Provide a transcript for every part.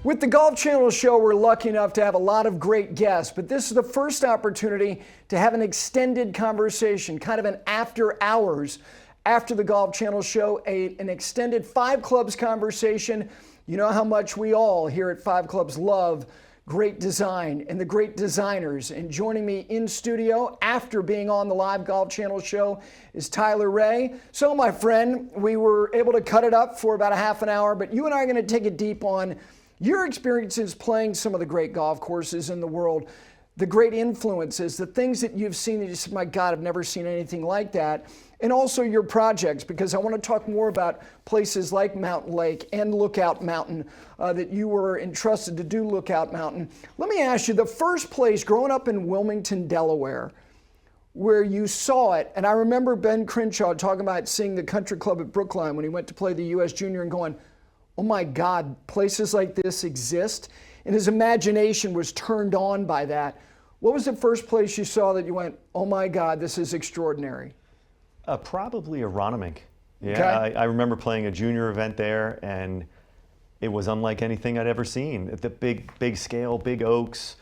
With the Golf Channel show, we're lucky enough to have a lot of great guests, but this is the first opportunity to have an extended conversation, kind of an after hours, after the Golf Channel show, an extended Five Clubs conversation. You know how much we all here at Five Clubs love great design and the great designers. And joining me in studio after being on the live Golf Channel show is Tyler Rae. So my friend, we were able to cut it up for about a half an hour, but you and I are going to take it deep on your experiences playing some of the great golf courses in the world, the great influences, the things that you've seen that you said, my God, I've never seen anything like that. And also your projects, because I want to talk more about places like Mountain Lake and Lookout Mountain that you were entrusted to do Lookout Mountain. Let me ask you, the first place growing up in Wilmington, Delaware, where you saw it, and I remember Ben Crenshaw talking about seeing the country club at Brookline when he went to play the U.S. Junior and going, oh my God, places like this exist? And his imagination was turned on by that. What was the first place you saw that you went, oh my God, this is extraordinary? Probably Aronimink. Yeah, Okay. I remember playing a junior event there, and it was unlike anything I'd ever seen. The big scale, big oaks,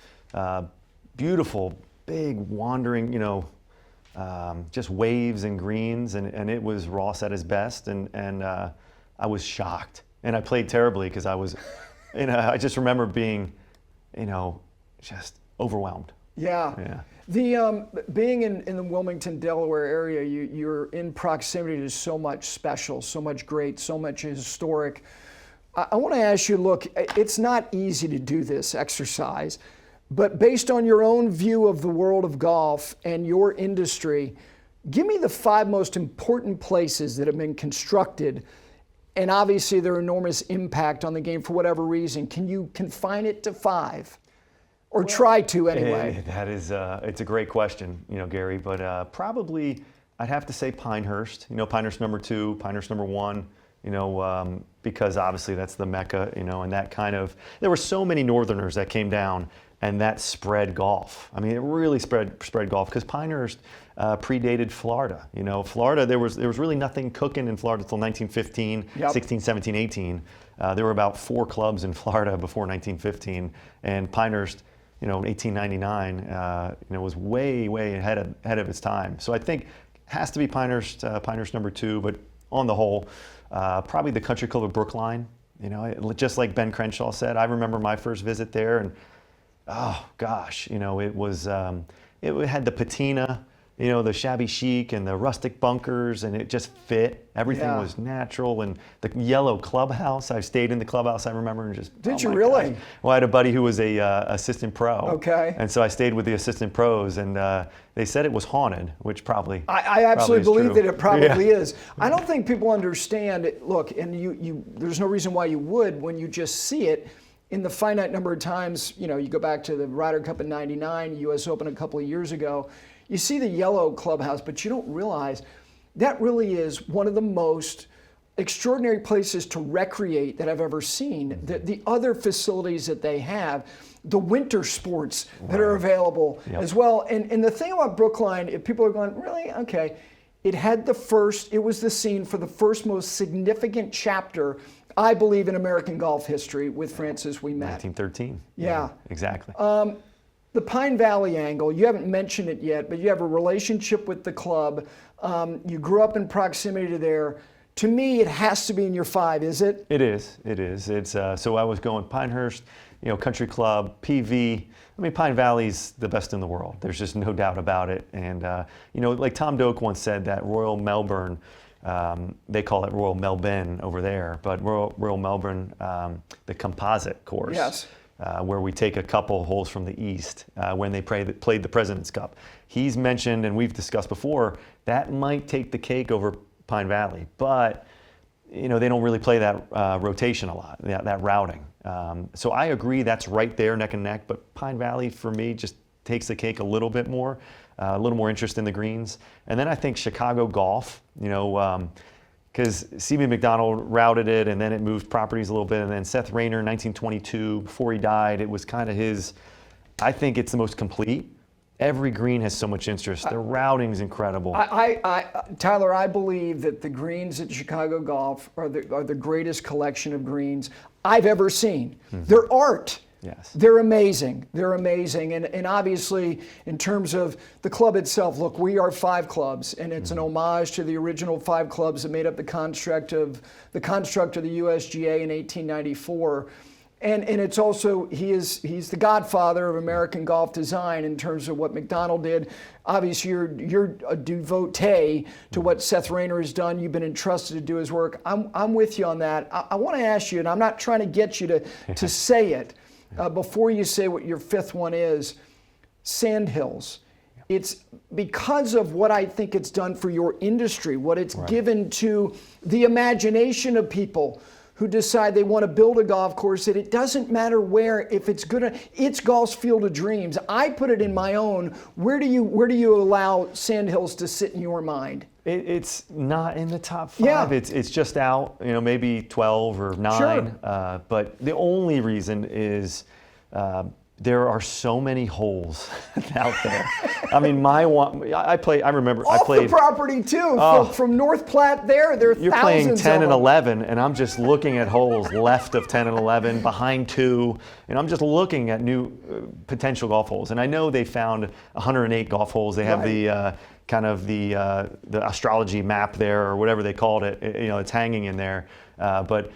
beautiful, big wandering, just waves and greens, and it was Ross at his best, and I was shocked. And I played terribly because I was, I just remember being, just overwhelmed. Yeah. The being in the Wilmington, Delaware area, you're in proximity to so much special, so much great, so much historic. I want to ask you, look, it's not easy to do this exercise, but based on your own view of the world of golf and your industry, give me the 5 most important places that have been constructed, and obviously their enormous impact on the game for whatever reason. Can you confine it to 5? Or try to anyway. That is, it's a great question, Gary, but probably I'd have to say Pinehurst, Pinehurst number 2, Pinehurst number 1, because obviously that's the Mecca, and that kind of, there were so many Northerners that came down and that spread golf. I mean, it really spread golf because Pinehurst predated Florida. Florida, there was really nothing cooking in Florida until 1915, Yep. 16, 17, 18. There were about 4 clubs in Florida before 1915, and Pinehurst, 1899, was way ahead of its time. So I think it has to be Pinehurst number 2, but on the whole, probably the country club of Brookline. Just like Ben Crenshaw said, I remember my first visit there, and oh gosh, it was it had the patina, the shabby chic and the rustic bunkers, and it just fit. Everything Yeah. was natural, and the yellow clubhouse. I stayed in the clubhouse, I remember, and just Did oh you my really? gosh. Well, I had a buddy who was a assistant pro. Okay. And so I stayed with the assistant pros, and they said it was haunted, which probably I absolutely probably believe is true. that it probably Yeah. is. I don't think people understand it. Look, and you there's no reason why you would when you just see it in the finite number of times, you go back to the Ryder Cup in '99, US Open a couple of years ago, you see the yellow clubhouse, but you don't realize that really is one of the most extraordinary places to recreate that I've ever seen. The other facilities that they have, the winter sports that are available as well. And the thing about Brookline, if people are going, really? Okay. It was the scene for the first most significant chapter, I believe, in American golf history with Francis Ouimet. 1913. Yeah. Exactly. The Pine Valley angle, you haven't mentioned it yet, but you have a relationship with the club. You grew up in proximity to there. To me, it has to be in your 5, is it? It is. It's so I was going Pinehurst, country club, PV. I mean, Pine Valley's the best in the world. There's just no doubt about it. And like Tom Doak once said, that Royal Melbourne, they call it Royal Melbourne over there, but Royal Melbourne, the composite course. Yes. Where we take a couple holes from the east when they played the President's Cup. He's mentioned, and we've discussed before, that might take the cake over Pine Valley, but they don't really play that rotation a lot, that routing. So I agree that's right there neck and neck, but Pine Valley for me just takes the cake a little bit more, a little more interest in the greens. And then I think Chicago golf, because C.B. McDonald routed it, and then it moved properties a little bit, and then Seth Rayner, 1922, before he died, it was kind of his, I think it's the most complete. Every green has so much interest. The routing's incredible. Tyler, I believe that the greens at Chicago Golf are the greatest collection of greens I've ever seen. They're art. Yes. They're amazing. They're amazing. And obviously, in terms of the club itself, look, we are 5 clubs, and it's an homage to the original 5 clubs that made up the construct of the USGA in 1894. And it's also, he's the godfather of American golf design in terms of what McDonald did. Obviously, you're a devotee to what Seth Rayner has done. You've been entrusted to do his work. I'm with you on that. I want to ask you, and I'm not trying to get you to say it, before you say what your 5th one is, Sandhills. It's because of what I think it's done for your industry, what it's given to the imagination of people who decide they want to build a golf course, that it doesn't matter where, if it's good, it's golf's field of dreams. I put it in my own. Where do you allow Sandhills to sit in your mind? It's not in the top 5. Yeah. It's just out, maybe 12 or 9. Sure. But the only reason is there are so many holes out there. I mean, I remember I played off the property too. From North Platte there are you're thousands playing 10 of and them. 11, and I'm just looking at holes left of 10 and 11, behind 2, and I'm just looking at new potential golf holes. And I know they found 108 golf holes. They have the kind of the astrology map there, or whatever they called it. It's hanging in there. But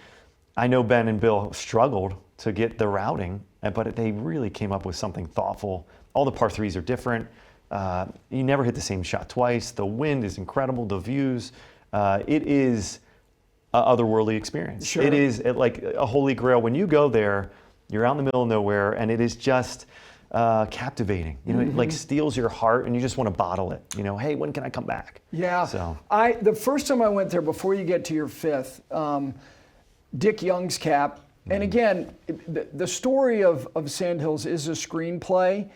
I know Ben and Bill struggled to get the routing, but they really came up with something thoughtful. All the par 3s are different. You never hit the same shot twice. The wind is incredible. The views. It is an otherworldly experience. Sure. It is like a holy grail. When you go there, you're out in the middle of nowhere, and it is just captivating. It like steals your heart, and you just want to bottle it. Hey, when can I come back? Yeah. So the first time I went there, before you get to your 5th, Dick Young's cap. And again, the story of Sandhills is a screenplay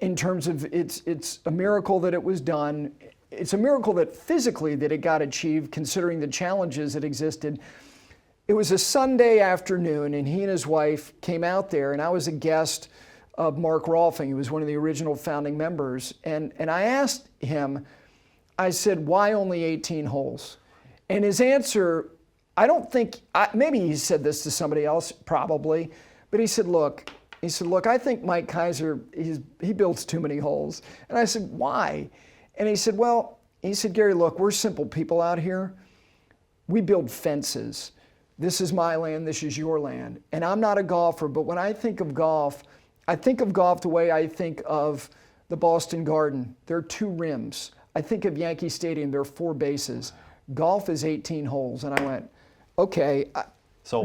in terms of it's a miracle that it was done. It's a miracle that physically that it got achieved, considering the challenges that existed. It was a Sunday afternoon, and he and his wife came out there, and I was a guest of Mark Rolfing. He was one of the original founding members. And I asked him, I said, why only 18 holes? And his answer, I don't think, maybe he said this to somebody else, probably, but he said, look, I think Mike Kaiser, he builds too many holes. And I said, why? And he said, Gary, look, we're simple people out here. We build fences. This is my land, this is your land. And I'm not a golfer, but when I think of golf the way I think of the Boston Garden. There are 2 rims. I think of Yankee Stadium, there are 4 bases. Golf is 18 holes. And I went, okay,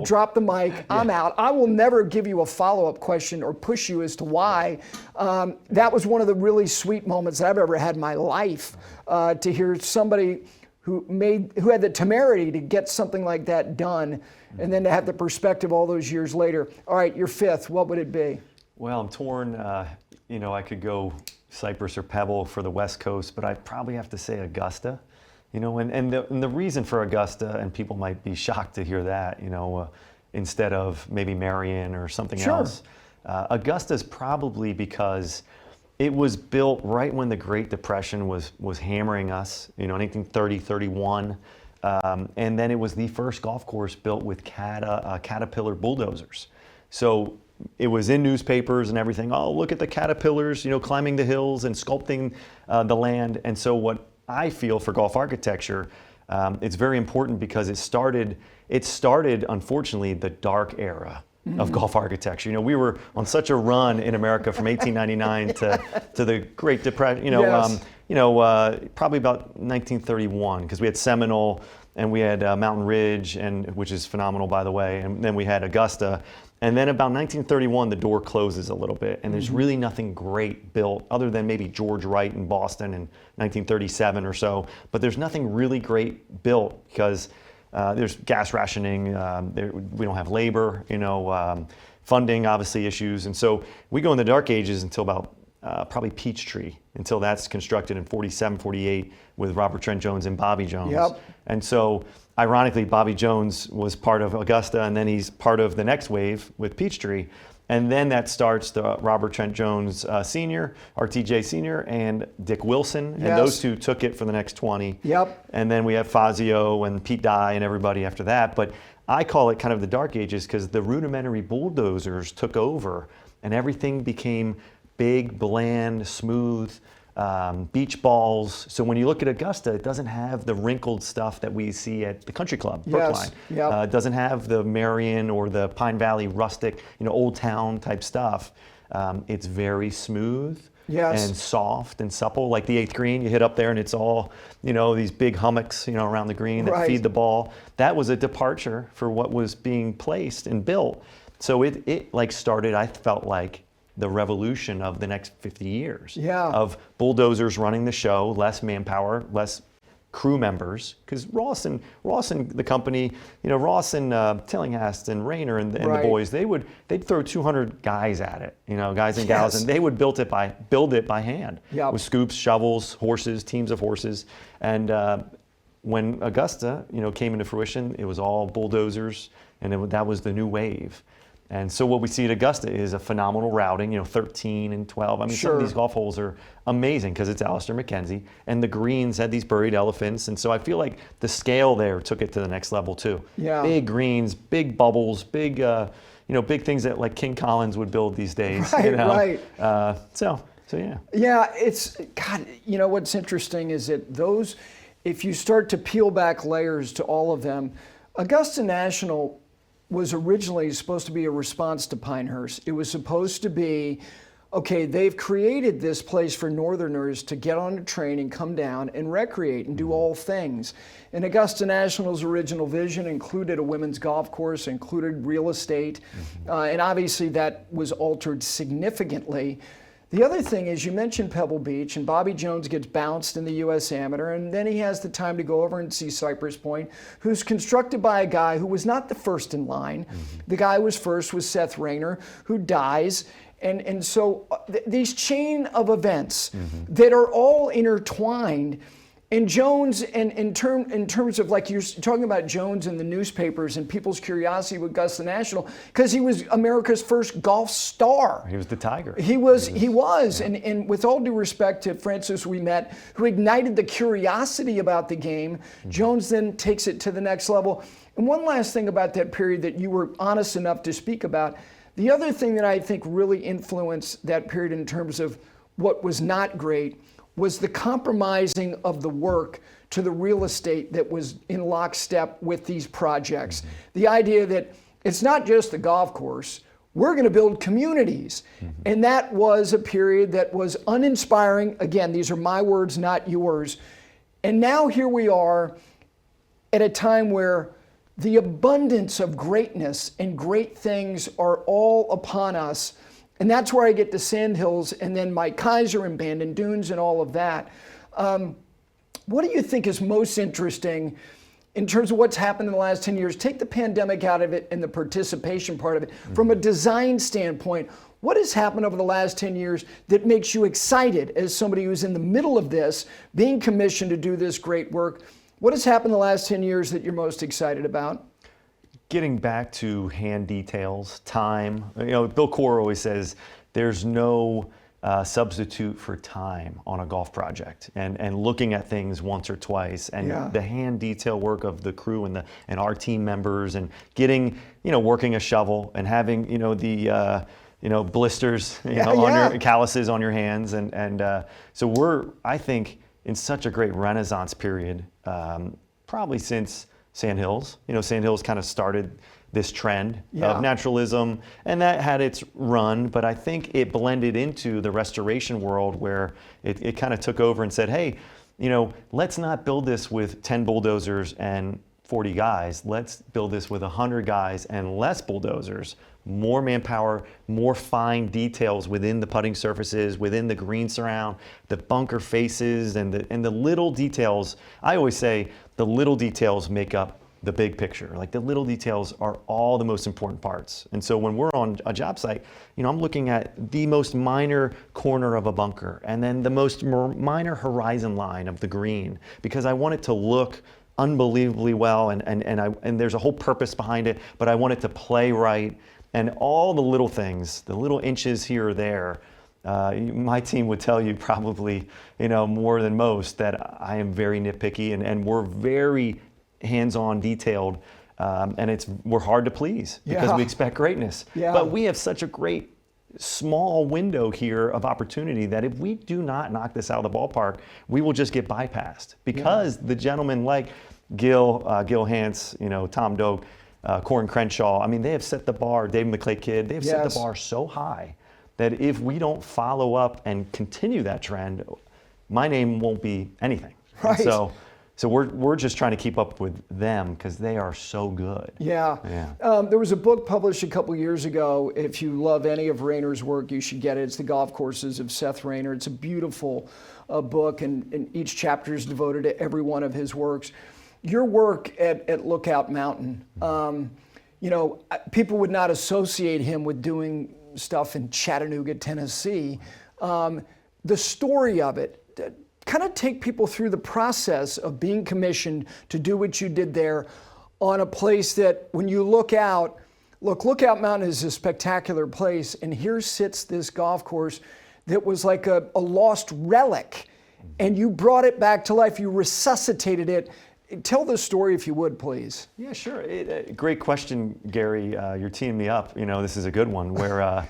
drop the mic, I'm out. I will never give you a follow-up question or push you as to why. That was one of the really sweet moments that I've ever had in my life, to hear somebody who had the temerity to get something like that done, and then to have the perspective all those years later. All right, your 5th, what would it be? Well, I'm torn. I could go Cypress or Pebble for the West Coast, but I'd probably have to say Augusta. And the reason for Augusta, and people might be shocked to hear that, instead of maybe Merion or something else. Augusta's probably because it was built right when the Great Depression was hammering us, 1930, 31. And then it was the first golf course built with Caterpillar bulldozers. So it was in newspapers and everything. Oh, look at the Caterpillars, climbing the hills and sculpting the land. And so what I feel for golf architecture, it's very important because it started, unfortunately, the dark era of golf architecture. We were on such a run in America from 1899 to the Great Depression, probably about 1931, because we had Seminole and we had Mountain Ridge, which is phenomenal, by the way, and then we had Augusta. And then about 1931, the door closes a little bit, and there's really nothing great built other than maybe George Wright in Boston in 1937 or so. But there's nothing really great built because there's gas rationing, we don't have labor, funding, obviously, issues. And so we go in the dark ages until about probably Peachtree, until that's constructed in 47, 48 with Robert Trent Jones and Bobby Jones. Yep. And so ironically, Bobby Jones was part of Augusta, and then he's part of the next wave with Peachtree. And then that starts the Robert Trent Jones Sr., RTJ Sr., and Dick Wilson. And Yes. those two took it for the next 20. Yep. And then we have Fazio and Pete Dye and everybody after that. But I call it kind of the dark ages because the rudimentary bulldozers took over and everything became big, bland, smooth, beach balls. So when you look at Augusta, it doesn't have the wrinkled stuff that we see at the country club, Brookline. Yep. It doesn't have the Merion or the Pine Valley rustic, old town type stuff. It's very smooth. Yes. And soft and supple, like the 8th green. You hit up there and it's all, these big hummocks, around the green that Right. feed the ball. That was a departure for what was being placed and built. So it like started, I felt like, the revolution of the next 50 years. Yeah. Of bulldozers running the show, less manpower, less crew members, because Ross and the company, Ross and Tillinghast and Rayner and Right. the boys, they'd throw 200 guys at it, guys and gals, Yes. and they would build it by hand Yep. with scoops, shovels, horses, teams of horses. And when Augusta, came into fruition, it was all bulldozers, and that was the new wave. And so what we see at Augusta is a phenomenal routing, 13 and 12. I mean, some Sure. of these golf holes are amazing because it's Alistair McKenzie, and the greens had these buried elephants. And so I feel like the scale there took it to the next level too. Yeah. Big greens, big bubbles, big, big things that like King Collins would build these days. Right, right. So yeah. Yeah, it's, God, what's interesting is that if you start to peel back layers to all of them, Augusta National was originally supposed to be a response to Pinehurst. It was supposed to be, okay, they've created this place for Northerners to get on a train and come down and recreate and do all things. And Augusta National's original vision included a women's golf course, included real estate, and obviously that was altered significantly. The other thing is, you mentioned Pebble Beach, and Bobby Jones gets bounced in the U.S. Amateur, and then he has the time to go over and see Cypress Point, who's constructed by a guy who was not the first in line. The guy who was first was Seth Rayner, who dies. And so these chain of events that are all intertwined. And Jones, and in terms of, like, you're talking about Jones in the newspapers and people's curiosity with Augusta National, because he was America's first golf star. He was the Tiger. He was. Yeah. And with all due respect to Francis Ouimet, who ignited the curiosity about the game, Jones then takes it to the next level. And one last thing about that period that you were honest enough to speak about, the other thing that I think really influenced that period in terms of what was not great was the compromising of the work to the real estate that was in lockstep with these projects. The idea that it's not just the golf course, we're going to build communities. And that was a period that was uninspiring. Again, these are my words, not yours. And now here we are at a time where the abundance of greatness and great things are all upon us. And that's where I get to Sandhills and then Mike Kaiser and Bandon Dunes and all of that. What do you think is most interesting in terms of what's happened in the last 10 years? Take the pandemic out of it and the participation part of it. From a design standpoint, what has happened over the last 10 years that makes you excited as somebody who's in the middle of this, being commissioned to do this great work? What has happened in the last 10 years that you're most excited about? Getting back to hand details, time. Bill Corr always says there's no substitute for time on a golf project, and looking at things once or twice, and the hand detail work of the crew and our team members, and getting working a shovel and having the blisters on your calluses on your hands, and so we're, I think, in such a great renaissance period, probably since Sandhills. Sandhills kind of started this trend of naturalism, and that had its run, but I think it blended into the restoration world where it kind of took over and said, hey, let's not build this with 10 bulldozers and 40 guys. Let's build this with 100 guys and less bulldozers, more manpower, more fine details within the putting surfaces, within the green surround, the bunker faces, and the little details. I always say the little details make up the big picture. Like, the little details are all the most important parts. And so when we're on a job site, I'm looking at the most minor corner of a bunker and then the most minor horizon line of the green, because I want it to look unbelievably well, and there's a whole purpose behind it, but I want it to play right. And all the little things, the little inches here or there, my team would tell you probably, more than most, that I am very nitpicky and we're very hands-on, detailed, and we're hard to please because we expect greatness. Yeah. But we have such a great small window here of opportunity that if we do not knock this out of the ballpark, we will just get bypassed because the gentlemen like Gil Hance, Tom Doak, Corin Crenshaw, I mean, they have set the bar, Dave McClay Kidd, they have set the bar so high that if we don't follow up and continue that trend, my name won't be anything. Right. So we're just trying to keep up with them because they are so good. Yeah. There was a book published a couple years ago. If you love any of Rayner's work, you should get it. It's The Golf Courses of Seth Rayner. It's a beautiful book, and each chapter is devoted to every one of his works. Your work at Lookout Mountain, people would not associate him with doing stuff in Chattanooga, Tennessee. The story of it, kind of take people through the process of being commissioned to do what you did there on a place that when you Lookout Mountain is a spectacular place, and here sits this golf course that was like a lost relic, and you brought it back to life, you resuscitated it. Tell the story if you would, please. Yeah, sure. Great question, Gary. You're teeing me up. This is a good one where,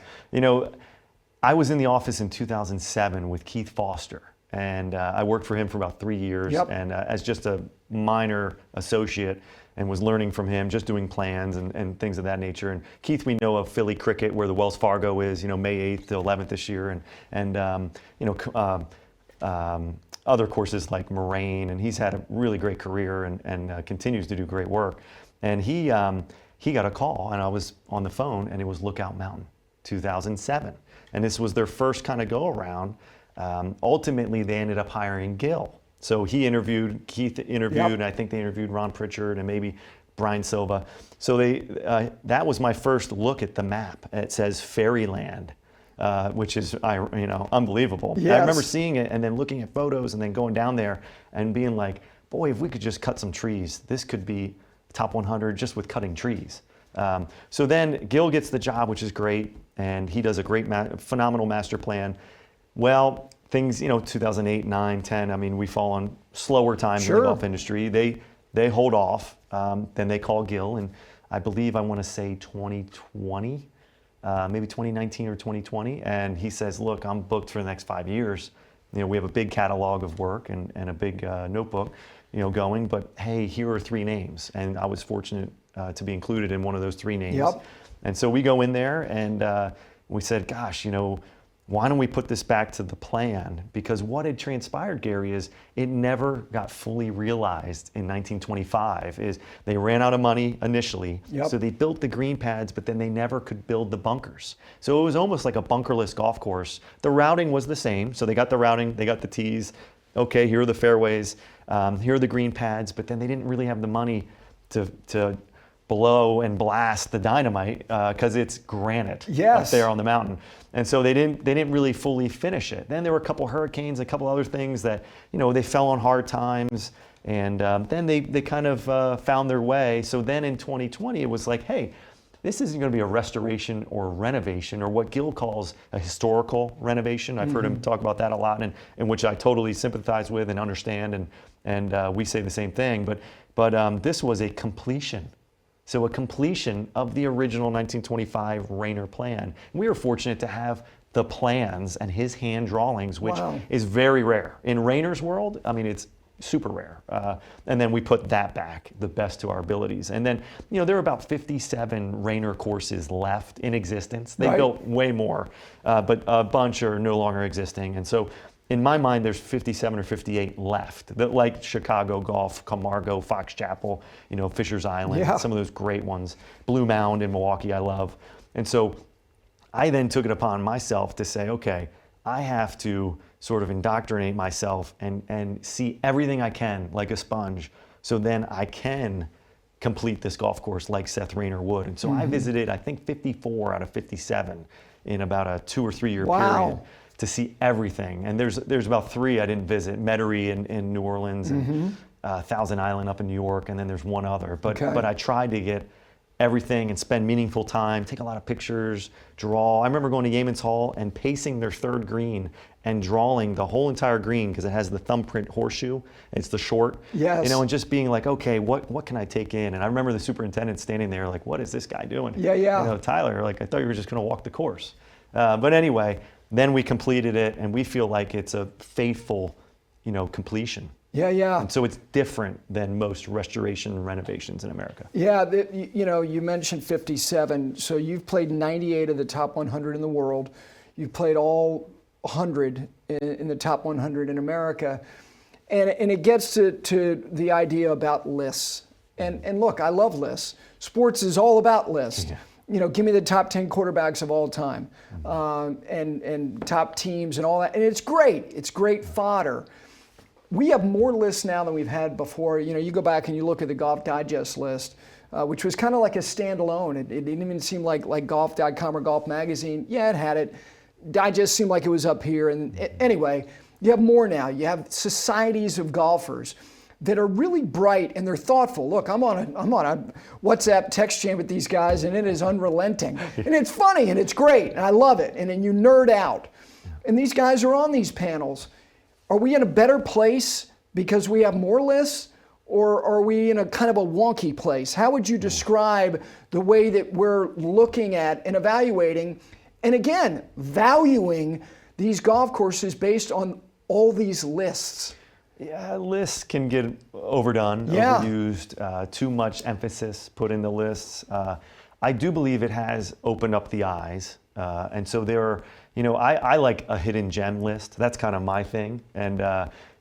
I was in the office in 2007 with Keith Foster, and I worked for him for about 3 years and as just a minor associate, and was learning from him, just doing plans and things of that nature. And Keith, we know of Philly Cricket, where the Wells Fargo is, May 8th to 11th this year, and other courses like Merion, and he's had a really great career and continues to do great work. And he got a call, and I was on the phone, and it was Lookout Mountain, 2007. And this was their first kind of go around. Ultimately, they ended up hiring Gil. So Keith interviewed, and I think they interviewed Ron Pritchard and maybe Brian Silva. So that was my first look at the map. It says Fairyland. Which is unbelievable. Yes. I remember seeing it and then looking at photos and then going down there and being like, boy, if we could just cut some trees, this could be top 100 just with cutting trees. So then Gil gets the job, which is great, and he does a great, phenomenal master plan. Well, things, 2008, 9, 10, I mean, we fall on slower times in the golf industry. They hold off. Then they call Gil, and I believe I want to say 2020. Maybe 2019 or 2020, and he says, look, I'm booked for the next 5 years. We have a big catalog of work and a big notebook, going, but hey, here are 3 names. And I was fortunate to be included in one of those 3 names. Yep. And so we go in there and we said, gosh, why don't we put this back to the plan? Because what had transpired, Gary, is it never got fully realized in 1925. Is they ran out of money initially, so they built the green pads, but then they never could build the bunkers. So it was almost like a bunkerless golf course. The routing was the same, so they got the routing, they got the tees. Okay, here are the fairways, here are the green pads, but then they didn't really have the money to blow and blast the dynamite because it's granite up there on the mountain. And so they didn't really fully finish it. Then there were a couple hurricanes, a couple other things that, they fell on hard times, and then they kind of found their way. So then in 2020, it was like, hey, this isn't going to be a restoration or renovation, or what Gil calls a historical renovation. I've heard him talk about that a lot, and in which I totally sympathize with and understand, and we say the same thing. But this was a completion. So a completion of the original 1925 Rayner plan. We were fortunate to have the plans and his hand drawings, which is very rare. In Rayner's world, I mean, it's super rare. And then we put that back, the best to our abilities. And then, there are about 57 Rayner courses left in existence. They built way more, but a bunch are no longer existing. And so in my mind, there's 57 or 58 left, like Chicago Golf, Camargo, Fox Chapel, Fisher's Island, some of those great ones. Blue Mound in Milwaukee, I love. And so I then took it upon myself to say, okay, I have to sort of indoctrinate myself and see everything I can like a sponge, so then I can complete this golf course like Seth Rayner would. And so I visited, I think, 54 out of 57 in about a 2 or 3 year period to see everything. And there's about 3 I didn't visit: Metairie in New Orleans, and Thousand Island up in New York, and then there's one other. But I tried to get everything and spend meaningful time, take a lot of pictures, draw. I remember going to Yeamans Hall and pacing their third green and drawing the whole entire green because it has the thumbprint horseshoe. It's the short, Yes. and just being like, okay, what can I take in? And I remember the superintendent standing there like, what is this guy doing? Yeah. Tyler, like, I thought you were just going to walk the course. But anyway, then we completed it, and we feel like it's a faithful, completion. Yeah. And so it's different than most restoration and renovations in America. Yeah, you mentioned 57. So you've played 98 of the top 100 in the world. You've played all 100 in the top 100 in America. And it gets to the idea about lists. And look, I love lists. Sports is all about lists. Yeah. Give me the top 10 quarterbacks of all time, and top teams and all that. And it's great. It's great fodder. We have more lists now than we've had before. You go back and you look at the Golf Digest list, which was kind of like a standalone. It didn't even seem like golf.com or Golf Magazine. Yeah, it had it. Digest seemed like it was up here. And anyway, you have more now. You have societies of golfers that are really bright and they're thoughtful. Look, I'm on a WhatsApp text chain with these guys, and it is unrelenting. And it's funny and it's great, and I love it. And then you nerd out. And these guys are on these panels. Are we in a better place because we have more lists, or are we in a kind of a wonky place? How would you describe the way that we're looking at and evaluating, and again, valuing these golf courses based on all these lists? Yeah, lists can get overdone, Yeah. overused, too much emphasis put in the lists. I do believe it has opened up the eyes. And so there are, I like a hidden gem list. That's kind of my thing. And,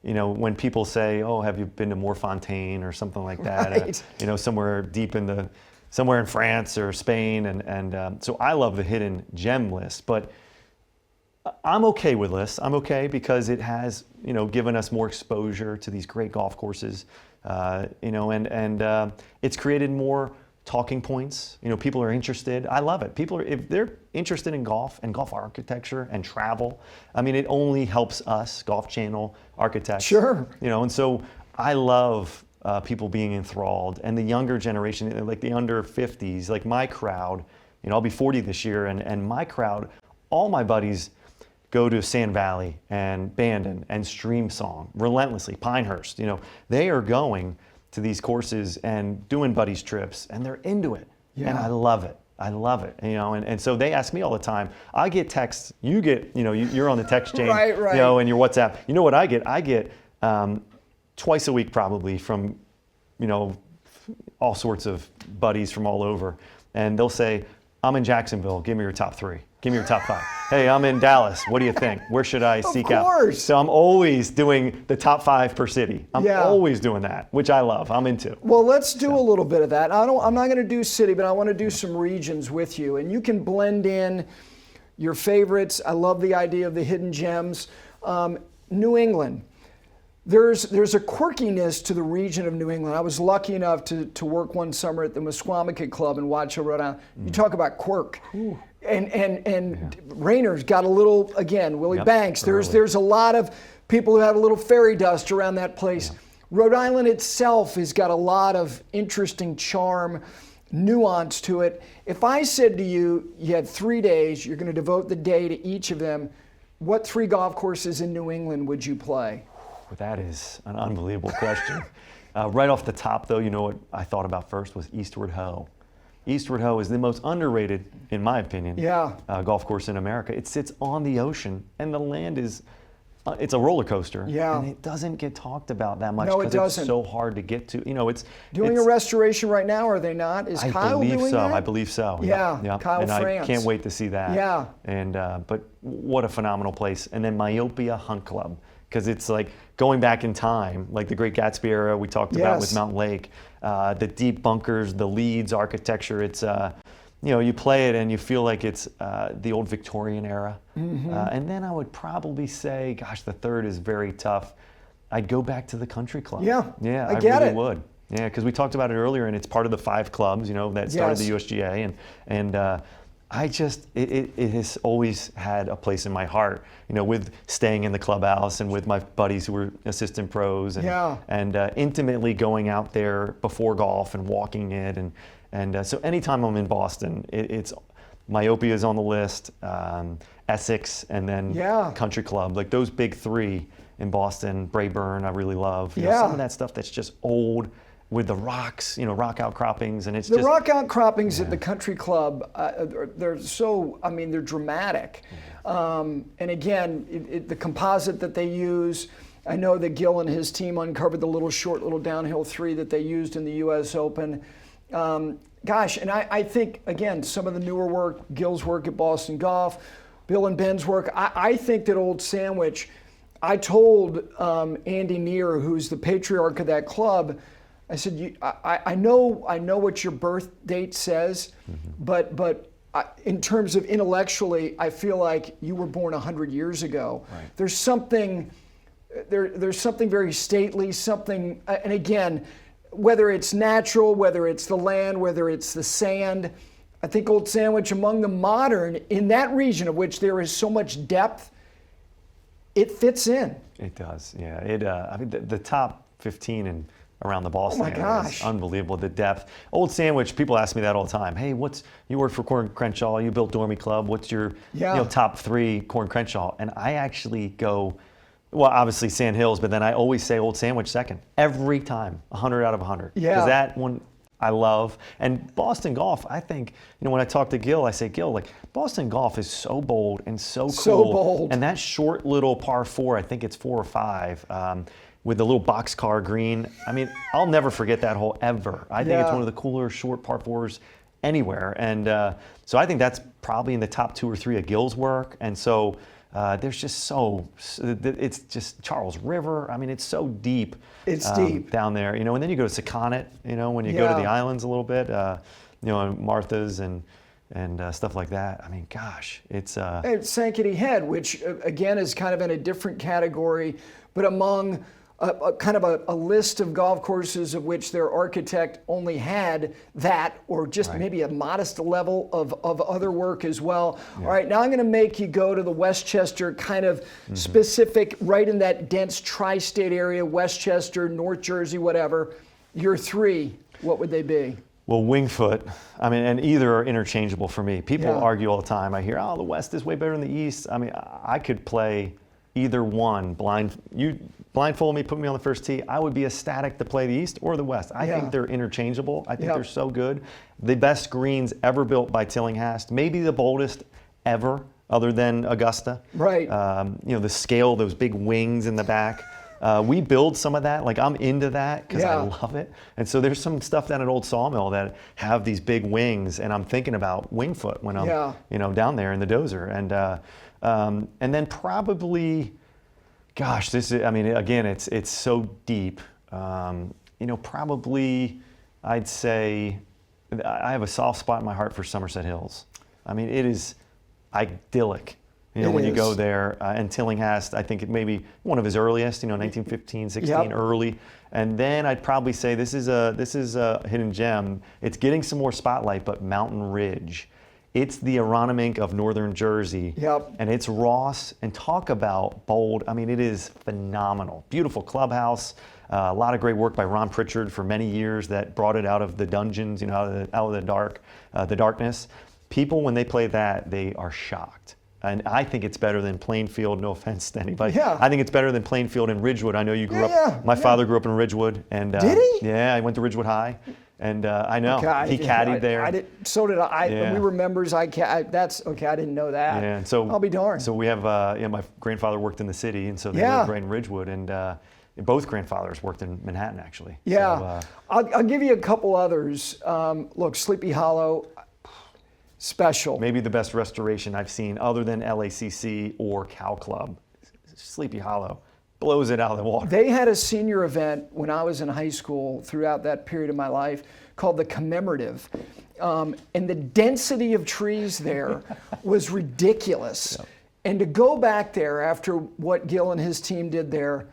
when people say, oh, have you been to Morfontaine or something like that, Right. somewhere in France or Spain. And so I love the hidden gem list. But I'm okay with lists. I'm okay because it has, given us more exposure to these great golf courses, and it's created more talking points. People are interested. I love it. If they're interested in golf and golf architecture and travel, it only helps us, Golf Channel architects. Sure. And so I love people being enthralled, and the younger generation, like the under 50s, like my crowd. I'll be 40 this year, and my crowd, all my buddies go to Sand Valley and Bandon and Stream Song relentlessly. Pinehurst, they are going to these courses and doing buddies trips, and they're into it. Yeah. And I love it. And so they ask me all the time. I get texts. You get, you're on the text chain, Right. and your WhatsApp. You know what I get? I get twice a week probably from, all sorts of buddies from all over, and they'll say, "I'm in Jacksonville. Give me your top 3. Give me your top 5. Hey, I'm in Dallas. What do you think? Where should I seek out?" Of course. So I'm always doing the top 5 per city. I'm Yeah. always doing that, which I love. I'm into. Well, let's do a little bit of that. I'm not going to do city, but I want to do some regions with you. And you can blend in your favorites. I love the idea of the hidden gems. New England. There's a quirkiness to the region of New England. I was lucky enough to work one summer at the Musquamacut Club in Watch Hill, Rhode Island. You talk about quirk. Ooh. And Rayner's got a little, again, Willie Yep, Banks. early. There's a lot of people who have a little fairy dust around that place. Yeah. Rhode Island itself has got a lot of interesting charm, nuance to it. If I said to you, you had 3 days, you're going to devote the day to each of them, what 3 golf courses in New England would you play? Well, that is an unbelievable question. Right off the top, though, what I thought about first was Eastward Ho. Eastward Ho is the most underrated, in my opinion, golf course in America. It sits on the ocean, and the land is, it's a roller coaster. Yeah. And it doesn't get talked about that much No, it because it's doesn't. so hard to get to. It's Doing a restoration right now, are they not? Is Kyle doing that? I believe so. Yeah, Kyle and France. I can't wait to see that. Yeah. And but what a phenomenal place. And then Myopia Hunt Club, because it's like going back in time, like the Great Gatsby era we talked about with Mountain Lake, the deep bunkers, the leads architecture. It's you play it and you feel like it's the old Victorian era. Mm-hmm. And then I would probably say, gosh, the third is very tough. I'd go back to the country club. Yeah, I get really it. would. Yeah, because we talked about it earlier, and it's part of the 5 clubs, that started the USGA, and it has always had a place in my heart, with staying in the clubhouse and with my buddies who were assistant pros, and intimately going out there before golf and walking it, And so anytime I'm in Boston, it's Myopia is on the list, Essex, and then Country Club. Like those big three in Boston, Brayburn, I really love. You know, some of that stuff that's just old with the rocks, rock outcroppings, and it's the rock outcroppings at the Country Club. They're so, they're dramatic. And again, the composite that they use. I know that Gil and his team uncovered the little downhill 3 that they used in the U.S. Open. And I think, again, some of the newer work, Gil's work at Boston Golf, Bill and Ben's work, I think that Old Sandwich, I told Andy Neer, who's the patriarch of that club, I said, I know what your birth date says, but in terms of intellectually, I feel like you were born 100 years ago. Right. There's something very stately, and again, whether it's natural, whether it's the land, whether it's the sand, I think Old Sandwich, among the modern, in that region of which there is so much depth, it fits in. It does, yeah. The top 15 and around the Boston area is unbelievable, the depth. Old Sandwich, people ask me that all the time. Hey, you worked for Corn Crenshaw, you built Dormy Club, what's your top 3 Corn Crenshaw? And I actually go, well, obviously Sand Hills, but then I always say Old Sandwich second. Every time, 100 out of 100. Yeah. Because that one I love. And Boston Golf, I think, when I talk to Gil, I say, Gil, like, Boston Golf is so bold and so cool. So bold. And that short little par 4, I think it's 4 or 5, with the little boxcar green. I'll never forget that hole ever. I think it's one of the cooler short par 4s anywhere. And so I think that's probably in the top 2 or 3 of Gil's work. And so there's just it's just Charles River. It's so deep. It's deep down there, and then you go to Sakonnet, when you go to the islands a little bit, and Martha's and stuff like that. Gosh, it's Sankaty Head, which again is kind of in a different category, but among kind of a list of golf courses of which their architect only had that, or just maybe a modest level of other work as well. Yeah. All right, now I'm going to make you go to the Westchester kind of specific, right in that dense tri-state area, Westchester, North Jersey, whatever. Your 3, what would they be? Well, Wingfoot, and either are interchangeable for me. People argue all the time. I hear, the West is way better than the East. I could play either one. Blindfold me, put me on the first tee, I would be ecstatic to play the East or the West. I think they're interchangeable. I think they're so good. The best greens ever built by Tillinghast, maybe the boldest ever, other than Augusta. Right. The scale, those big wings in the back. We build some of that. Like, I'm into that because I love it. And so there's some stuff down at Old Sawmill that have these big wings, and I'm thinking about Wingfoot when I'm down there in the dozer. And then probably, gosh, this is, again, it's so deep. Probably I'd say I have a soft spot in my heart for Somerset Hills. It is idyllic. When you go there, and Tillinghast, I think it may be one of his earliest, 1915, 16, early. And then I'd probably say this is a hidden gem. It's getting some more spotlight, but Mountain Ridge. It's the Aronimink of northern Jersey. Yep. And it's Ross, and talk about bold. it is phenomenal. Beautiful clubhouse. A lot of great work by Ron Pritchard for many years that brought it out of the dungeons, out of the darkness. People, when they play that, they are shocked. And I think it's better than Plainfield, no offense to anybody. Yeah. I think it's better than Plainfield and Ridgewood. I know you grew up. My father grew up in Ridgewood. And, did he? Yeah, I went to Ridgewood High. And I know, he caddied there. So did I. Yeah. We were members. That's okay, I didn't know that. Yeah, and so, I'll be darned. So we have, my grandfather worked in the city, and so they lived right in Ridgewood. And both grandfathers worked in Manhattan, actually. Yeah, so, I'll give you a couple others. Look, Sleepy Hollow, special. Maybe the best restoration I've seen other than LACC or Cow Club. Sleepy Hollow blows it out of the water. They had a senior event when I was in high school throughout that period of my life called the Commemorative. And the density of trees there was ridiculous. Yep. And to go back there after what Gil and his team did there,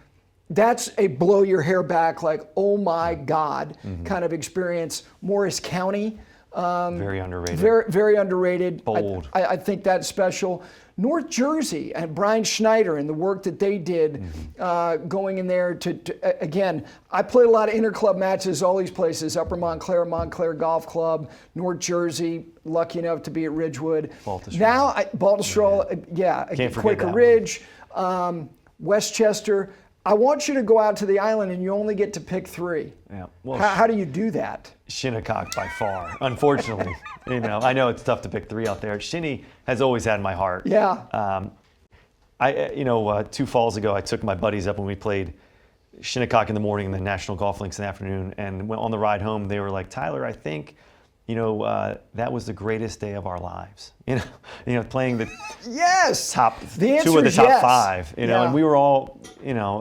that's a blow your hair back, like, oh my God, kind of experience. Morris County, Very underrated. Very underrated. Bold. I think that's special. North Jersey and Brian Schneider and the work that they did going in there again, I played a lot of interclub matches, all these places, Upper Montclair Golf Club, North Jersey, lucky enough to be at Ridgewood. Baltusrol, Can't forget Quaker that Ridge, Westchester. I want you to go out to the island and you only get to pick 3. Yeah. Well, how do you do that? Shinnecock by far, unfortunately. I know it's tough to pick 3 out there. Shinny has always had my heart. Yeah. 2 falls ago, I took my buddies up when we played Shinnecock in the morning and then National Golf Links in the afternoon. And on the ride home, they were like, Tyler, I think, that was the greatest day of our lives. Playing the yes top the 2 of the top yes. 5. And we were all,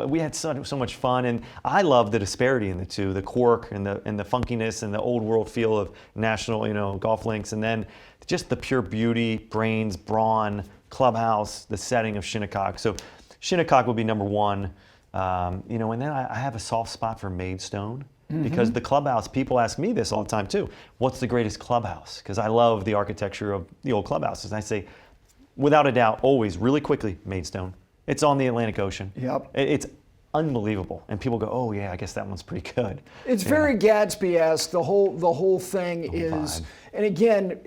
we had so much fun. And I love the disparity in the 2, the quirk and the funkiness and the old world feel of National, Golf Links, and then just the pure beauty, brains, brawn, clubhouse, the setting of Shinnecock. So Shinnecock would be number 1. And then I have a soft spot for Maidstone. Because the clubhouse, people ask me this all the time too. What's the greatest clubhouse? Because I love the architecture of the old clubhouses. And I say, without a doubt, always, really quickly, Maidstone. It's on the Atlantic Ocean. Yep. It's unbelievable. And people go, oh yeah, I guess that one's pretty good. It's very Gatsby-esque. The whole thing is, vibe. And again,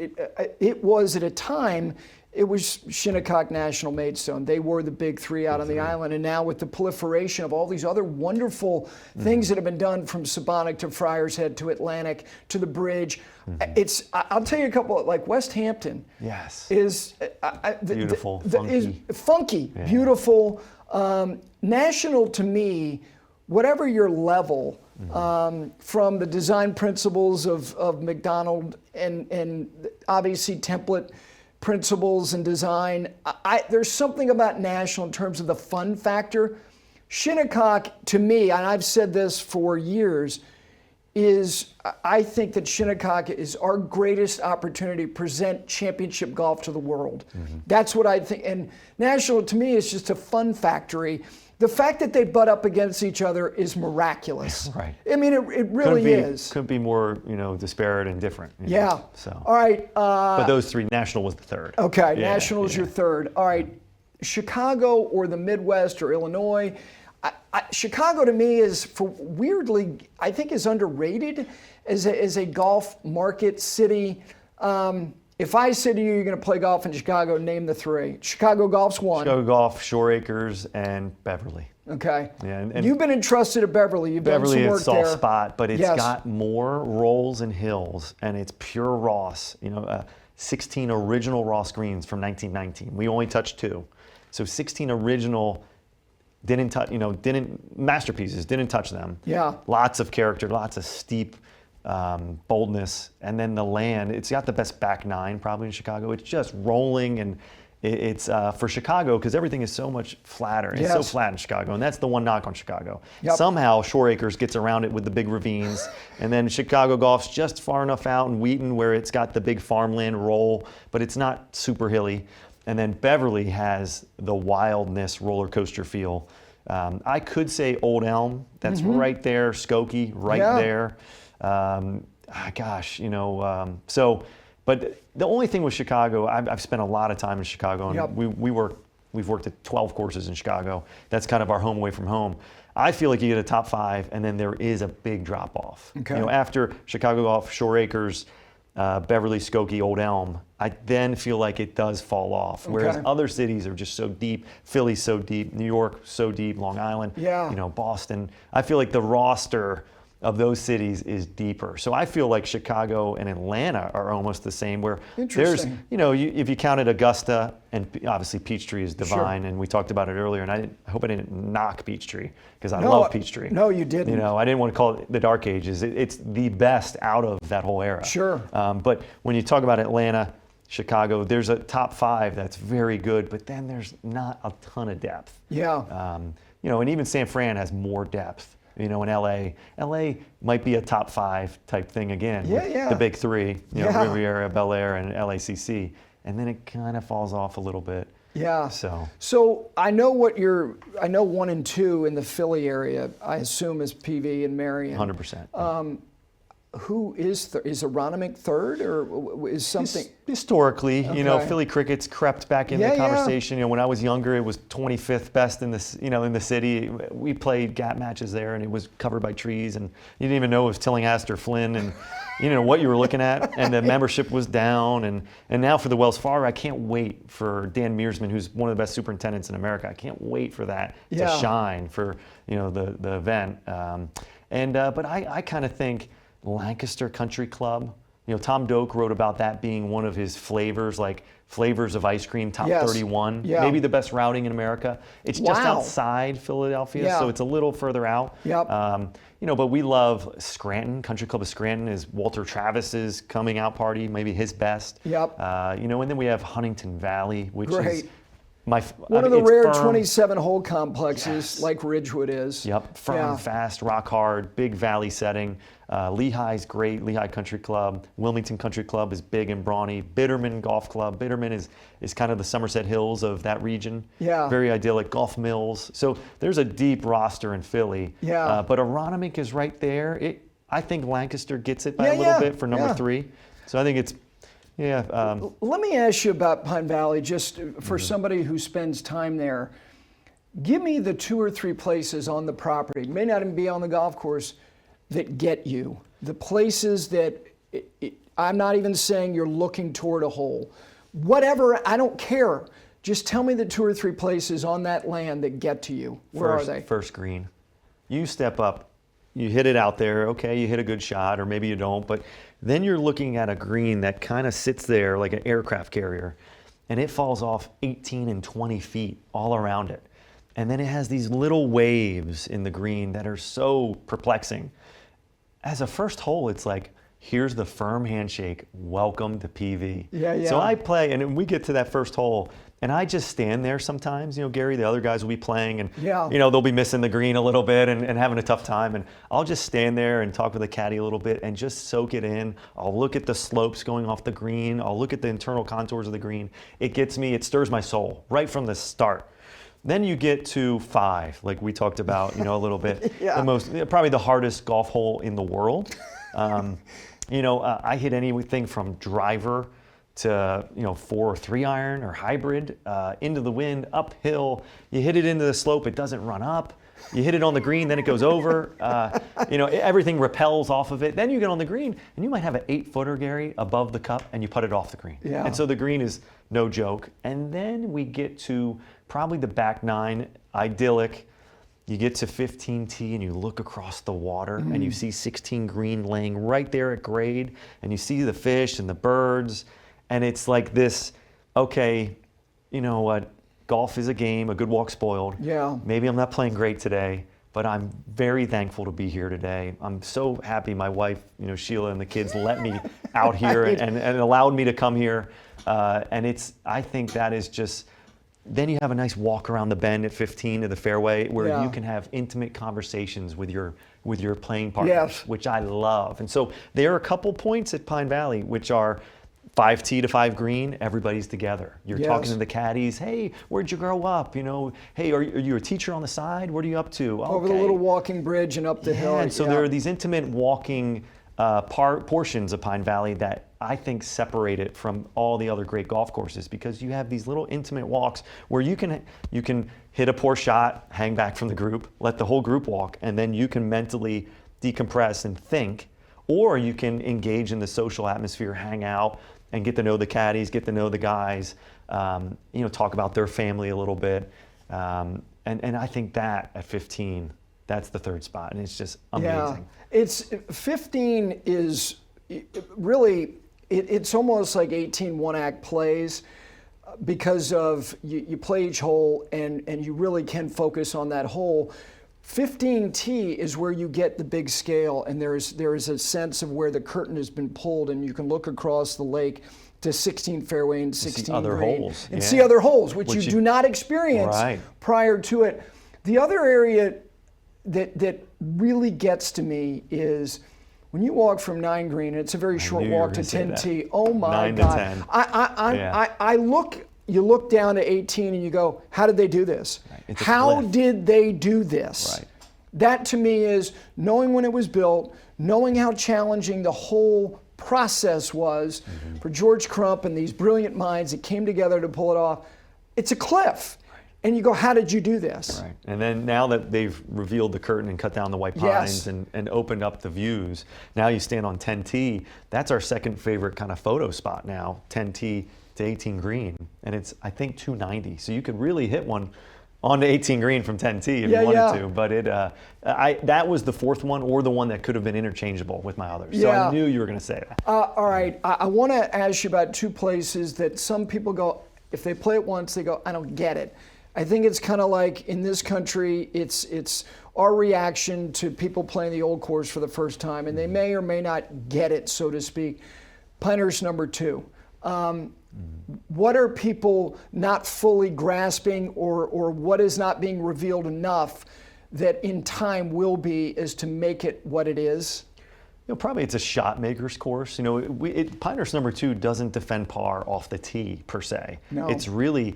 it was at a time. It was Shinnecock, National, Maidstone. They were the big 3 out on the island. And now with the proliferation of all these other wonderful things that have been done from Sabonic to Friars Head to Atlantic to the bridge, I'll tell you a couple, like West Hampton. Yes. Is beautiful, funky, yeah. Beautiful. National to me, whatever your level, from the design principles of McDonald and obviously template principles and design. There's something about National in terms of the fun factor. Shinnecock, to me, and I've said this for years, I think that Shinnecock is our greatest opportunity to present championship golf to the world. That's what I think. And National, to me, is just a fun factory. The fact that they butt up against each other is miraculous. Right. I mean, it really is. Couldn't be more, disparate and different. Yeah. So. All right. But those 3, National was the 3rd. Okay, National is your 3rd. All right. Chicago or the Midwest or Illinois. Chicago to me is, weirdly, I think is underrated as a golf market city. If I said to you, you're going to play golf in Chicago, name the 3. Chicago Golf's 1. Chicago Golf, Shoreacres, and Beverly. Okay. Yeah, and you've been entrusted at Beverly. You've Beverly done some work is there. soft spot, but it's Yes. got more rolls and hills, and it's pure Ross. 16 original Ross greens from 1919. We only touched 2, so 16 original. Didn't masterpieces. Didn't touch them. Yeah. Lots of character, lots of steep boldness, and then the land. It's got the best back 9 probably in Chicago. It's just rolling, and it's for Chicago because everything is so much flatter. It's so Yes. flat in Chicago, and that's the one knock on Chicago. Yep. Somehow Shoreacres gets around it with the big ravines, and then Chicago Golf's just far enough out in Wheaton where it's got the big farmland roll, but it's not super hilly. And then Beverly has the wildness roller coaster feel. I could say Old Elm. That's right there. Skokie, right there. But the only thing with Chicago, I've spent a lot of time in Chicago, and we've worked at 12 courses in Chicago. That's kind of our home away from home. I feel like you get a top 5, and then there is a big drop off. Okay. After Chicago Golf, Shoreacres, Beverly, Skokie, Old Elm, I then feel like it does fall off. Whereas other cities are just so deep. Philly's so deep. New York so deep. Long Island. Yeah. Boston. I feel like the roster of those cities is deeper. So I feel like Chicago and Atlanta are almost the same, where there's, if you counted Augusta, and obviously Peachtree is divine, and we talked about it earlier, and I hope I didn't knock Peachtree, because I love Peachtree. No, you didn't. I didn't want to call it the Dark Ages. It's the best out of that whole era. Sure. But when you talk about Atlanta, Chicago, there's a top 5 that's very good, but then there's not a ton of depth. Yeah. And even San Fran has more depth. In LA might be a top 5 type thing again. Yeah. The big 3, Riviera, Bel Air, and LACC, and then it kind of falls off a little bit. Yeah. So I know 1 and 2 in the Philly area, I assume, is PV and Merion. 100%. Who is Aronimink third, or is something? Historically, Okay. Philly cricket's crept back in Yeah, the yeah. conversation. When I was younger, it was 25th best in this, in the city. We played gap matches there, and it was covered by trees, and you didn't even know it was Tillinghast, Flynn, and you didn't know what you were looking at, and the membership was down. And now for the Wells Fargo, I can't wait for Dan Mearsman, who's one of the best superintendents in America. I can't wait for that to shine for the event. But I kind of think Lancaster Country Club. Tom Doak wrote about that being one of his flavors, like flavors of ice cream, top 31. Yeah. Maybe the best routing in America. It's just Wow. outside Philadelphia, Yeah. so it's a little further out. Yep. But we love Scranton. Country Club of Scranton is Walter Travis's coming out party, maybe his best. Yep. And then we have Huntington Valley, which is Great. one of the rare firm. 27-hole complexes, Yes. like Ridgewood is. Yep, firm, Yeah. fast, rock hard, big valley setting. Lehigh's great, Lehigh Country Club. Wilmington Country Club is big and brawny. Bitterman Golf Club. Bitterman is kind of the Somerset Hills of that region. Yeah. Very idyllic. Golf Mills. So there's a deep roster in Philly. Yeah. But Aronimink is right there. I think Lancaster gets it by Yeah, a little yeah, bit for number yeah. 3. So I think it's, Let me ask you about Pine Valley, just for somebody who spends time there. Give me the 2 or 3 places on the property, may not even be on the golf course, that get you. The places that, I'm not even saying you're looking toward a hole. Whatever, I don't care. Just tell me the 2 or 3 places on that land that get to you. Where are they? First green. You step up, you hit it out there, okay, you hit a good shot, or maybe you don't, but then you're looking at a green that kind of sits there like an aircraft carrier, and it falls off 18 and 20 feet all around it. And then it has these little waves in the green that are so perplexing. As a first hole, it's like, here's the firm handshake, welcome to PV. Yeah. So I play, and then we get to that first hole, and I just stand there sometimes. Gary, the other guys will be playing, and they'll be missing the green a little bit and having a tough time. And I'll just stand there and talk with the caddy a little bit and just soak it in. I'll look at the slopes going off the green. I'll look at the internal contours of the green. It gets me, it stirs my soul right from the start. Then you get to 5, like we talked about, a little bit. Yeah. Probably the hardest golf hole in the world. I hit anything from driver to 4 or 3 iron or hybrid, into the wind, uphill. You hit it into the slope, it doesn't run up. You hit it on the green, then it goes over. Everything repels off of it. Then you get on the green, and you might have an 8-footer, Gary, above the cup, and you put it off the green. Yeah. And so the green is no joke. And then we get to probably the back 9, idyllic. You get to 15T and you look across the water and you see 16 green laying right there at grade, and you see the fish and the birds, and it's like this, okay, you know what, golf is a game, a good walk spoiled. Yeah. Maybe I'm not playing great today, but I'm very thankful to be here today. I'm so happy my wife, Sheila, and the kids let me out here and allowed me to come here. I think that is just, then you have a nice walk around the bend at 15 to the fairway where you can have intimate conversations with your playing partners, which I love. And so there are a couple points at Pine Valley which are 5T to 5 green, everybody's together. You're talking to the caddies, hey, where'd you grow up? Hey, are you a teacher on the side? What are you up to? Over the little walking bridge and up the hill. And so there are these intimate walking portions of Pine Valley that I think separate it from all the other great golf courses, because you have these little intimate walks where you can hit a poor shot, hang back from the group, let the whole group walk, and then you can mentally decompress and think, or you can engage in the social atmosphere, hang out, and get to know the caddies, get to know the guys, talk about their family a little bit. And I think that at 15, that's the 3rd spot, and it's just amazing. Yeah, 15 is really, it's almost like 18 one-act plays, because of you play each hole and you really can focus on that hole. 15T is where you get the big scale, and there is a sense of where the curtain has been pulled, and you can look across the lake to 16 fairway and 16 see other green, holes, and see other holes, which you you do not experience prior to it. The other area that really gets to me is when you walk from 9 green, and it's a very short walk to 10T. Oh my 9 to God! 10. I look. You look down to 18 and you go, how did they do this? It's a How cliff. did they do this? Right. That to me is knowing when it was built, knowing how challenging the whole process was for George Crump and these brilliant minds that came together to pull it off. It's a cliff. And you go, how did you do this? Right. And then now that they've revealed the curtain and cut down the white pines and opened up the views, now you stand on 10T. That's our second favorite kind of photo spot now, 10T to 18 green. And it's, I think, 290. So you could really hit one on the 18 green from 10T if you wanted to. But that was the fourth one, or the one that could have been interchangeable with my others. So I knew you were going to say that. All right. I want to ask you about two places that some people go, if they play it once, they go, I don't get it. I think it's kind of like in this country, it's our reaction to people playing the old course for the first time, and they may or may not get it, so to speak. Pinehurst No. 2. What are people not fully grasping, or what is not being revealed enough that in time will be, as to make it what it is? Probably it's a shot maker's course. Pinehurst No. 2 doesn't defend par off the tee per se. No. It's really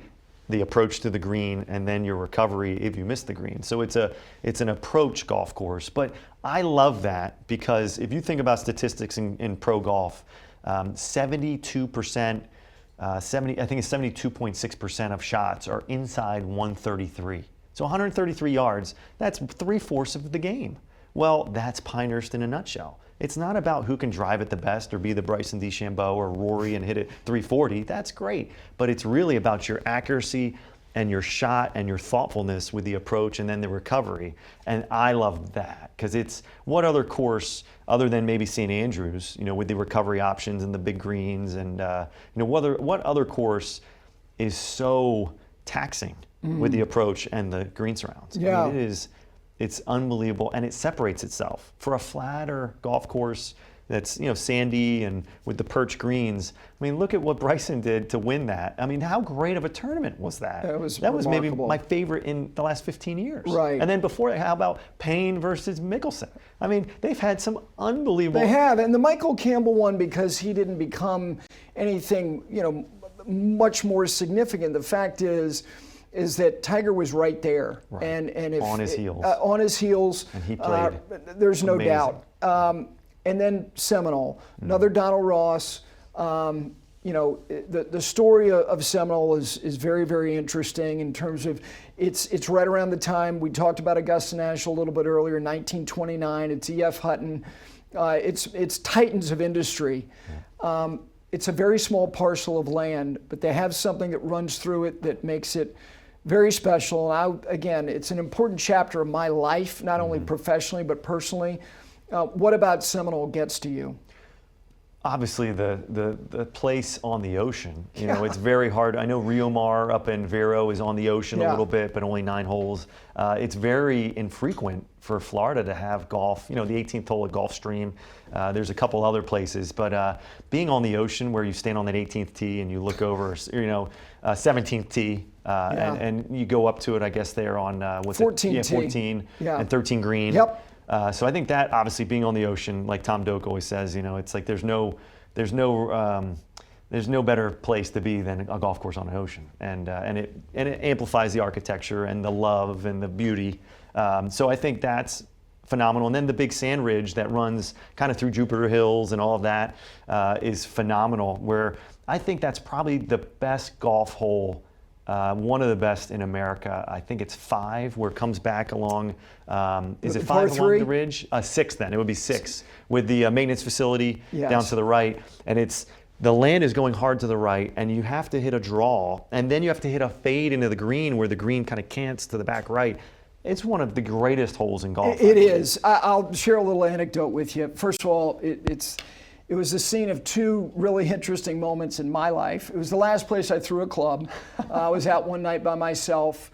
the approach to the green and then your recovery if you miss the green. So it's an approach golf course. But I love that because if you think about statistics in pro golf, 72%, I think it's 72.6% of shots are inside 133. So 133 yards, that's 3/4 of the game. Well, that's Pinehurst in a nutshell. It's not about who can drive it the best or be the Bryson DeChambeau or Rory and hit it 340. That's great. But it's really about your accuracy and your shot and your thoughtfulness with the approach and then the recovery. And I love that because it's what other course other than maybe St. Andrews, with the recovery options and the big greens and what other course is so taxing with the approach and the green surrounds? Yeah. I mean, it's unbelievable, and it separates itself. For a flatter golf course that's sandy and with the perch greens, I mean, look at what Bryson did to win that. I mean, how great of a tournament was that? That was maybe my favorite in the last 15 years. Right. And then before that, how about Payne versus Mickelson? I mean, they've had some unbelievable. They have, and the Michael Campbell one, because he didn't become anything, much more significant. The fact is that Tiger was right there, right. and if, on his heels. On his heels, and he played. There's no amazing. doubt. And then Seminole, another Donald Ross. The story of Seminole is very, very interesting in terms of it's right around the time we talked about Augusta National a little bit earlier, 1929. It's E.F. Hutton. It's titans of industry. It's a very small parcel of land, but they have something that runs through it that makes it very special. And again, it's an important chapter of my life, not only professionally but personally. What about Seminole gets to you? Obviously, the place on the ocean. It's very hard. I know Rio Mar up in Vero is on the ocean a little bit, but only 9 holes. It's very infrequent for Florida to have golf. The 18th hole at Gulfstream. There's a couple other places, but being on the ocean where you stand on that 18th tee and you look over, 17th tee, and you go up to it, I guess there on 14 tee. 14 and 13 green. Yep. So I think that obviously being on the ocean, like Tom Doak always says, it's like there's no better place to be than a golf course on an ocean, and it amplifies the architecture and the love and the beauty. So I think that's phenomenal. And then the big sand ridge that runs kind of through Jupiter Hills and all of that is phenomenal. Where I think that's probably the best golf hole. One of the best in America. I think it's 5, where it comes back along. Is it 5 along the ridge? 6 then. It would be 6 with the maintenance facility down to the right. And the land is going hard to the right, and you have to hit a draw, and then you have to hit a fade into the green where the green kind of cants to the back right. It's one of the greatest holes in golf. It is. I'll share a little anecdote with you. First of all, it was the scene of 2 really interesting moments in my life. It was the last place I threw a club. I was out one night by myself.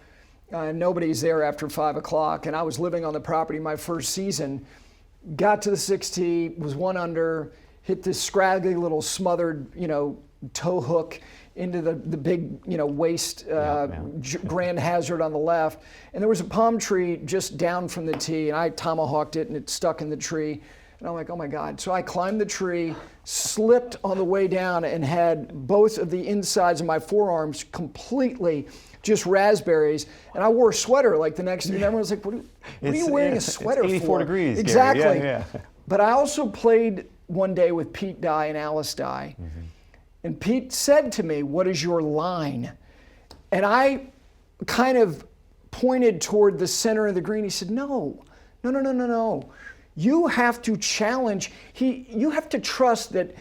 Nobody's there after 5 o'clock, and I was living on the property my first season. Got to the 6th tee, was 1 under, hit this scraggly little smothered, toe hook into the big, waste grand hazard on the left. And there was a palm tree just down from the tee, and I tomahawked it, and it stuck in the tree. And I'm like, oh my God. So I climbed the tree, slipped on the way down, and had both of the insides of my forearms completely just raspberries. And I wore a sweater like the next day. And everyone was like, what are you wearing a sweater it's 84 for? degrees. Exactly. Gary. Yeah. But I also played one day with Pete Dye and Alice Dye. And Pete said to me, what is your line? And I kind of pointed toward the center of the green. He said, no. You have to challenge. You have to trust that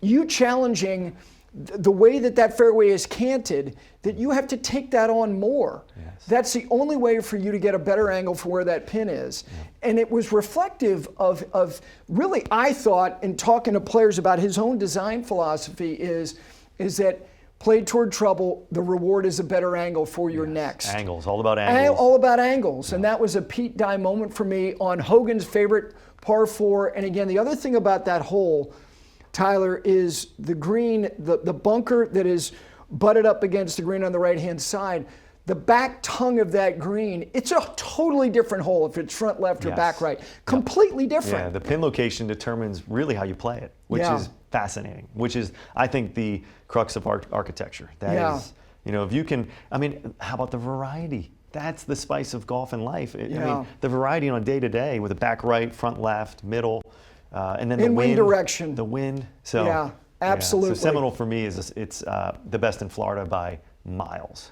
you challenging the way that fairway is canted, that you have to take that on more. Yes. That's the only way for you to get a better angle for where that pin is. Yeah. And it was reflective of really, I thought, in talking to players about his own design philosophy is that played toward trouble, the reward is a better angle for your next. Angles, all about angles. All about angles. And that was a Pete Dye moment for me on Hogan's favorite par 4. And again, the other thing about that hole, Tyler, is the green, the bunker that is butted up against the green on the right-hand side. The back tongue of that green, it's a totally different hole if it's front left or back right. Completely different. Yeah, the pin location determines really how you play it, which is fascinating, which is, I think, the crux of architecture. That is, if you can, how about the variety? That's the spice of golf and life. The variety on day to day with a back right, front left, middle, and then the wind direction. The wind. So, yeah, absolutely. So Seminole for me is it's the best in Florida by miles.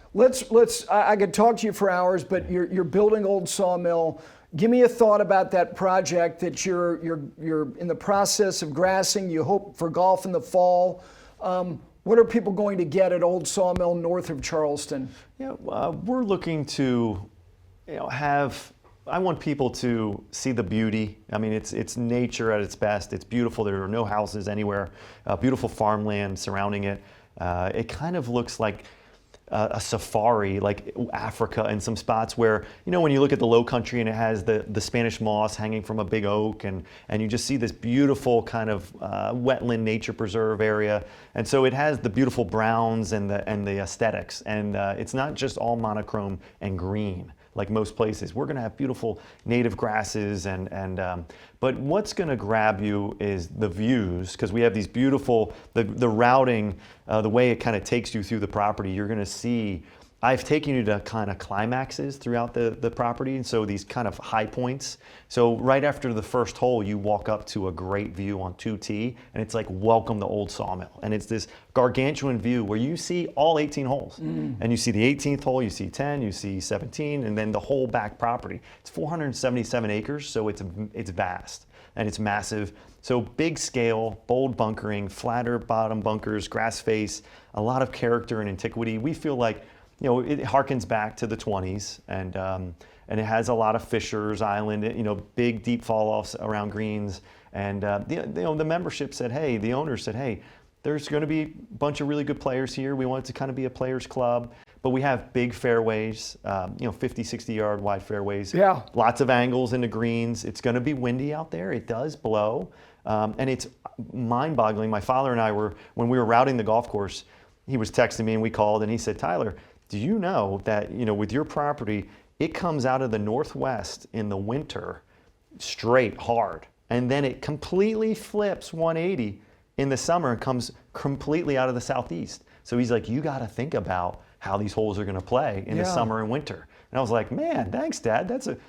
I could talk to you for hours, but you're building Old Sawmill. Give me a thought about that project that you're in the process of grassing. You hope for golf in the fall. What are people going to get at Old Sawmill north of Charleston? Yeah, we're looking to, I want people to see the beauty. It's nature at its best. It's beautiful. There are no houses anywhere. Beautiful farmland surrounding it. It kind of looks like a safari, like Africa in some spots where, when you look at the low country and it has the Spanish moss hanging from a big oak and you just see this beautiful kind of wetland nature preserve area. And so it has the beautiful browns and the aesthetics. And it's not just all monochrome and green like most places. We're going to have beautiful native grasses but what's going to grab you is the views, because we have these beautiful, the routing, the way it kind of takes you through the property. You're going to see, I've taken you to kind of climaxes throughout the property, and so these kind of high points. So right after the first hole, you walk up to a great view on 2T, and it's like, welcome to Old Sawmill. And it's this gargantuan view where you see all 18 holes. And you see the 18th hole, you see 10, you see 17, and then the whole back property. It's 477 acres, so it's vast, and it's massive. So big scale, bold bunkering, flatter bottom bunkers, grass face, a lot of character and antiquity. We feel like, it harkens back to the 20s, and it has a lot of fissures, island, big deep fall-offs around greens. And the membership said, hey, the owners said, hey, there's going to be a bunch of really good players here. We want it to kind of be a players club, but we have big fairways, 50, 60 yard wide fairways. Yeah. Lots of angles into greens. It's going to be windy out there. It does blow, and it's mind-boggling. My father and I when we were routing the golf course, he was texting me and we called and he said, Tyler, do you know that, with your property, it comes out of the northwest in the winter straight hard, and then it completely flips 180 in the summer and comes completely out of the southeast. So he's like, you got to think about how these holes are going to play in the summer and winter. And I was like, man, thanks, Dad. That's an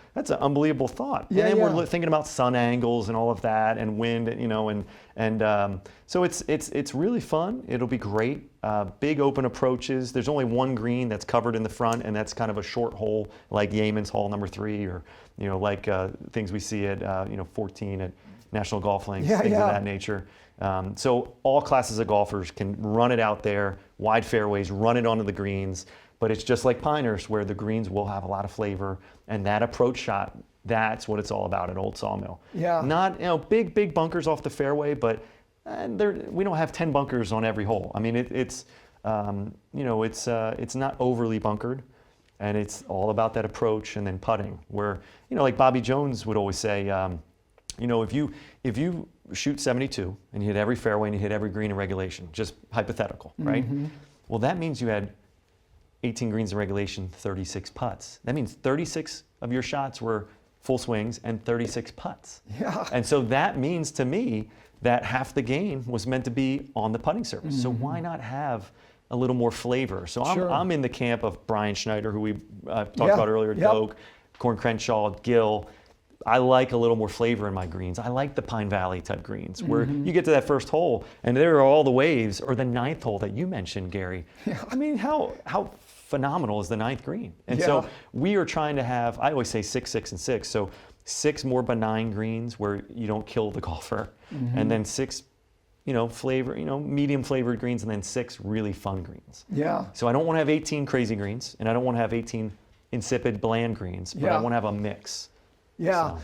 unbelievable thought. Yeah, and then we're thinking about sun angles and all of that, and wind, so it's really fun. It'll be great. Big open approaches. There's only one green that's covered in the front, and that's kind of a short hole like Yeaman's Hole number 3, or like things we see at 14 at National Golf Links, things of that nature. So all classes of golfers can run it out there, wide fairways, run it onto the greens. But it's just like Pinehurst, where the greens will have a lot of flavor, and that approach shot, that's what it's all about at Old Sawmill. Yeah. Not big bunkers off the fairway, but we don't have 10 bunkers on every hole. It's not overly bunkered, and it's all about that approach and then putting. Where like Bobby Jones would always say, if you shoot 72 and you hit every fairway and you hit every green in regulation, just hypothetical, right? Well, that means you had 18 greens in regulation, 36 putts. That means 36 of your shots were full swings, and 36 putts. Yeah. And so that means to me that half the game was meant to be on the putting surface. So why not have a little more flavor? So I'm in the camp of Brian Schneider, who we talked about earlier, Doak, Corn Crenshaw, Gill. I like a little more flavor in my greens. I like the Pine Valley type greens where you get to that first hole and there are all the waves, or the ninth hole that you mentioned, Gary. Yeah. I mean, how phenomenal is the ninth green? And so we are trying to have, I always say 6, 6, and 6. So 6 more benign greens where you don't kill the golfer, and then 6, medium flavored greens, and then 6 really fun greens. Yeah. So I don't want to have 18 crazy greens, and I don't want to have 18 insipid bland greens, but I want to have a mix. Yeah.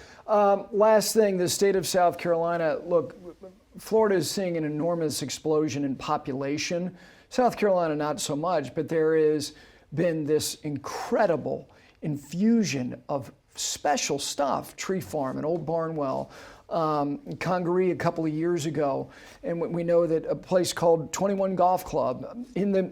Last thing, the state of South Carolina, look, Florida is seeing an enormous explosion in population. South Carolina, not so much, but there has been this incredible infusion of special stuff. Tree Farm and Old Barnwell, Congaree a couple of years ago. And we know that a place called 21 Golf Club in the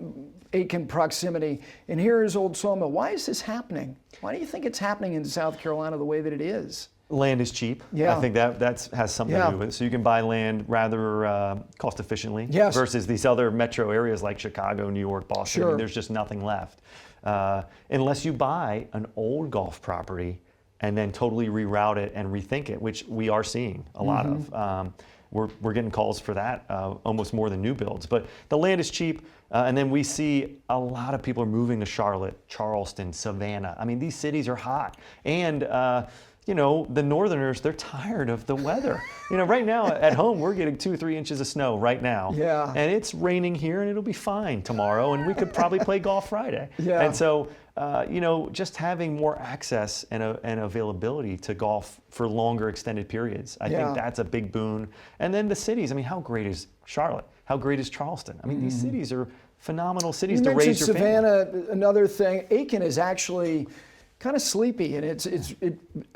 Aiken proximity. And here is Old Sawmill. Why is this happening? Why do you think it's happening in South Carolina the way that it is? Land is cheap. Yeah. I think that has something to do with it. So you can buy land rather cost efficiently versus these other metro areas like Chicago, New York, Boston. I mean, there's just nothing left. Unless you buy an old golf property and then totally reroute it and rethink it, which we are seeing a lot of. We're getting calls for that, almost more than new builds. But the land is cheap, and then we see a lot of people are moving to Charlotte, Charleston, Savannah. I mean, these cities are hot. And, the Northerners, they're tired of the weather. Right now at home, we're getting 2-3 inches of snow right now. Yeah. And it's raining here, and it'll be fine tomorrow, and we could probably play golf Friday. Yeah. And so, just having more access and availability to golf for longer extended periods, I think that's a big boon. And then the cities, I mean, how great is Charlotte? How great is Charleston? I mean, these cities are phenomenal cities to raise your family. Savannah, another thing. Aiken is actually kind of sleepy, and it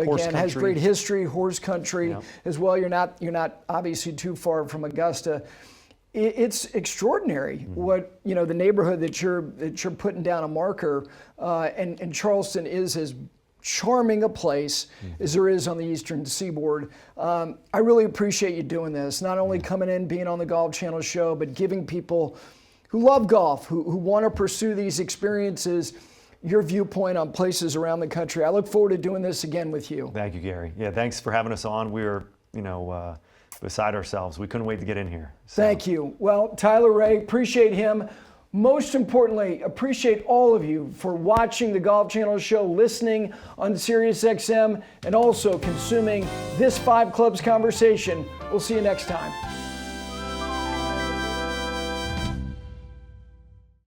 again has great history, horse country as well. You're not obviously too far from Augusta. It's extraordinary what the neighborhood that you're putting down a marker, and Charleston is as charming a place as there is on the Eastern Seaboard. I really appreciate you doing this, not only coming in, being on the Golf Channel show, but giving people who love golf, who want to pursue these experiences, your viewpoint on places around the country. I look forward to doing this again with you. Thank you, Gary. Yeah, thanks for having us on. We were, beside ourselves. We couldn't wait to get in here. So. Thank you. Well, Tyler Rae, appreciate him. Most importantly, appreciate all of you for watching the Golf Channel show, listening on SiriusXM, and also consuming this 5 Clubs conversation. We'll see you next time.